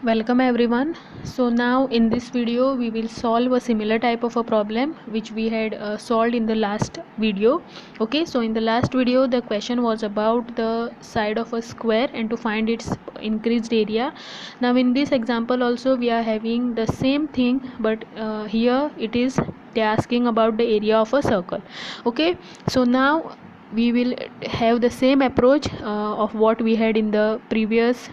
Welcome everyone. So now in this video we will solve a similar type of a problem which we had solved in the last video. Okay, so in the last video the question was about the side of a square and to find its increased area. Now in this example also we are having the same thing, but here it is they are asking about the area of a circle. Okay, so now we will have the same approach of what we had in the previous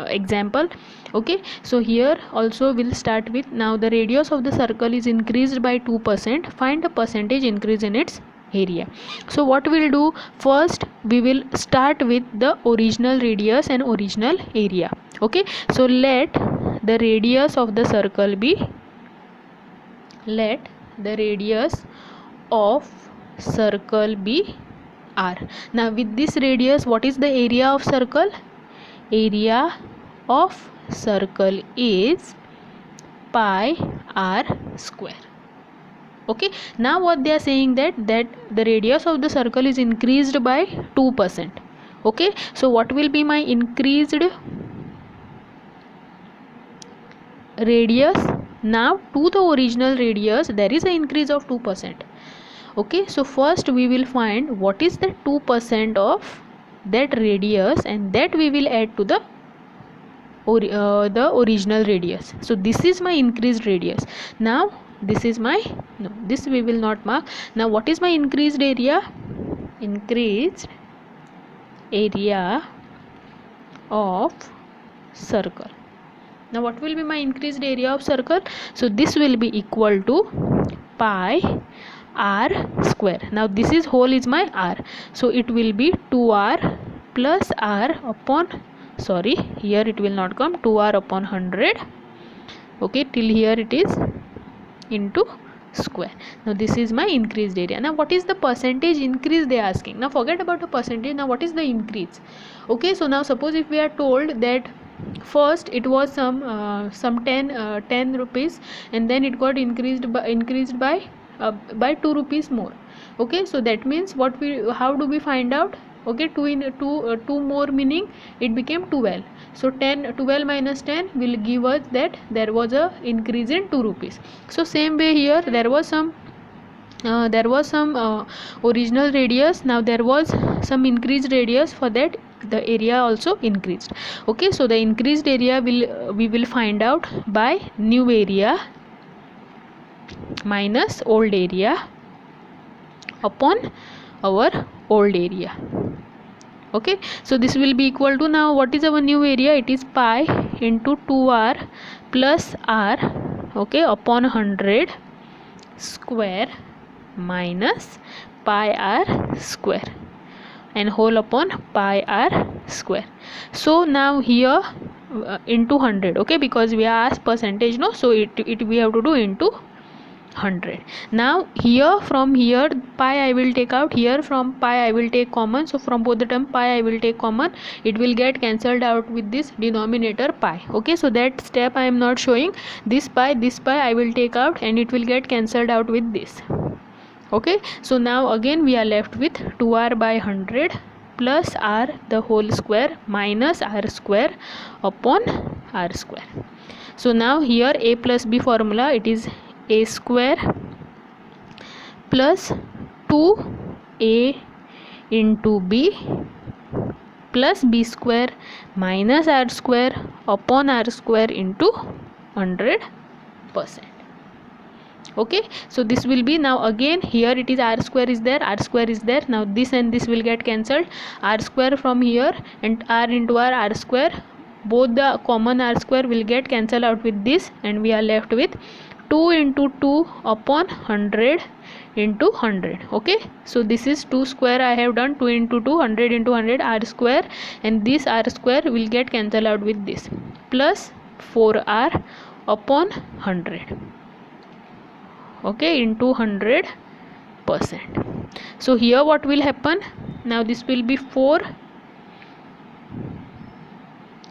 example. Okay, so here also we'll start with, now the radius of the circle is increased by 2%, find the percentage increase in its area. So what we'll do, first we will start with the original radius and original area. Okay, so let the radius of the circle be, let the radius of circle be r. Now with this radius, what is the area of circle? Area of circle is pi r square. Okay, now what they are saying that the radius of the circle is increased by 2%. Okay, so what will be my increased radius? Now to the original radius there is an increase of 2%. Okay, so first we will find what is the 2% of that radius, and that we will add to the original radius. So this is my increased radius. Now this is my, no, this we will not mark. Now what is my increased area? Increased area of circle. Now what will be my increased area of circle? So this will be equal to pi r square. Now this is whole is my r, so it will be 2r plus r upon, sorry, here it will not come, 2r upon 100. Okay, till here it is into square. Now this is my increased area. Now what is the percentage increase they are asking? Now forget about the percentage. Now what is the increase? Okay, so now suppose if we are told that first it was some 10 rupees, and then it got increased by 2 rupees more. Okay, so that means what we, how do we find out? Okay, 2 more meaning it became 12. So 12 minus 10 will give us that there was a increase in 2 rupees. So same way here there was some original radius. Now there was some increased radius, for that the area also increased. Okay, so the increased area we will find out by new area minus old area upon our old area. Okay, so this will be equal to, now what is our new area? It is pi into 2r plus r, okay, upon 100 square minus pi r square, and whole upon pi r square. So now here into 100, okay, because we are asked percentage, no, so it we have to do into 100. Now here, from here pi I will take out, here from pi I will take common, so from both the term pi I will take common, it will get cancelled out with this denominator pi. Okay, so that step I am not showing. This pi I will take out and it will get cancelled out with this. Okay, so now again we are left with 2r by 100 plus r the whole square minus r square upon r square. So now here a plus b formula, it is a square plus 2a into b plus b square minus r square upon r square into 100%. Okay, so this will be, now again here it is r square is there, r square is there. Now this and this will get cancelled, r square from here and r into r square, both the common r square will get cancelled out with this, and we are left with 2 into 2 upon 100 into 100. Okay, so this is 2 square I have done, 2 into 2, 100 into 100, r square, and this r square will get cancelled out with this, plus 4r upon 100, okay, into 100%. So here what will happen? Now this will be 4,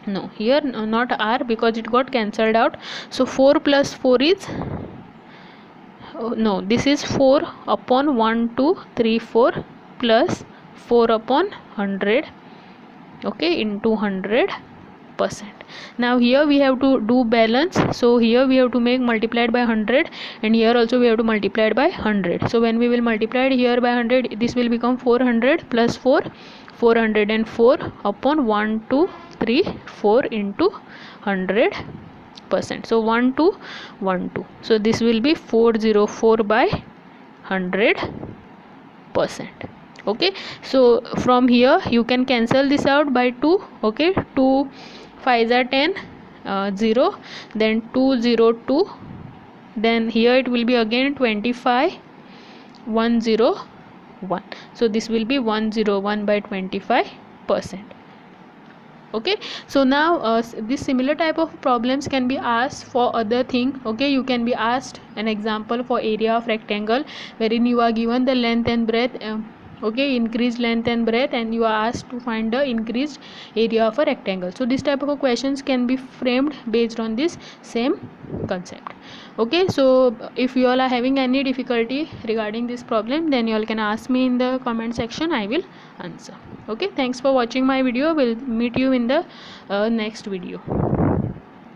no, here not r because it got cancelled out, so 4 plus 4 is, no, this is 4 upon 1 2 3 4 plus 4 upon 100, okay, into 100 percent. Now here we have to do balance, so here we have to make multiplied by 100, and here also we have to multiply it by 100. So when we will multiply it here by 100, this will become 400 plus 4, 404 upon 1 2 3 4 into 100%. So 1 2 1 2, so this will be 404 by 100%. Okay, so from here you can cancel this out by 2. Okay, 2 5s are 10, 0, then 202, then here it will be again 25, 101, so this will be 101 by 25%. Okay, so now this similar type of problems can be asked for other thing. Okay, you can be asked an example for area of rectangle wherein you are given the length and breadth, okay, increased length and breadth, and you are asked to find the increased area of a rectangle. So this type of questions can be framed based on this same concept. Okay, so if you all are having any difficulty regarding this problem, then you all can ask me in the comment section, I will answer. Okay, thanks for watching my video. We'll meet you in the next video.